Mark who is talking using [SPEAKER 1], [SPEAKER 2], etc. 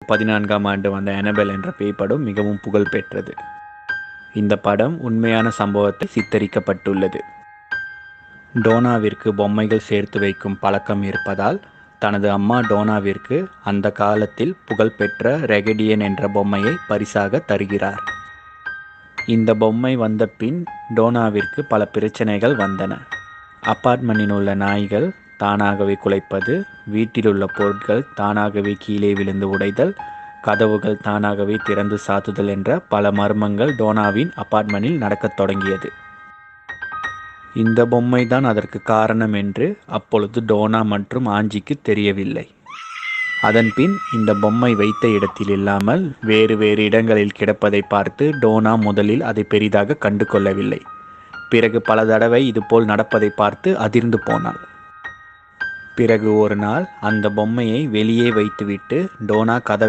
[SPEAKER 1] 2014ஆம் ஆண்டு வந்த அனபெல் என்ற பேய் படம் மிகவும் புகழ் பெற்றது. இந்த படம் உண்மையான சம்பவத்தை சித்தரிக்கப்பட்டுள்ளது. டோனாவிற்கு பொம்மைகள் சேர்த்து வைக்கும் பழக்கம் இருப்பதால் தனது அம்மா டோனாவிற்கு அந்த காலத்தில் புகழ்பெற்ற ரெகடியன் என்ற பொம்மையை பரிசாக தருகிறார். இந்த பொம்மை வந்த பின் டோனாவிற்கு பல பிரச்சனைகள் வந்தன. அபார்ட்மெண்டில் உள்ள நாய்கள் தானாகவே குலைப்பது, வீட்டில் உள்ள பொருட்கள் தானாகவே கீழே விழுந்து உடைதல், கதவுகள் தானாகவே திறந்து சாத்துதல் என்ற பல மர்மங்கள் டோனாவின் அபார்ட்மெண்டில் நடக்கத் தொடங்கியது. இந்த பொம்மை தான் அதற்கு காரணம் என்று அப்பொழுது டோனா மற்றும் ஆஞ்சிக்கு தெரியவில்லை. அதன்பின் இந்த பொம்மை வைத்த இடத்தில் இல்லாமல் வேறு வேறு இடங்களில் கிடப்பதை பார்த்து டோனா முதலில் அதை பெரிதாக கண்டு கொள்ளவில்லை. பிறகு பல தடவை இதுபோல் நடப்பதை பார்த்து அதிர்ந்து போனாள். பிறகு ஒரு நாள் அந்த பொம்மையை வெளியே வைத்துவிட்டு டோனா கதவை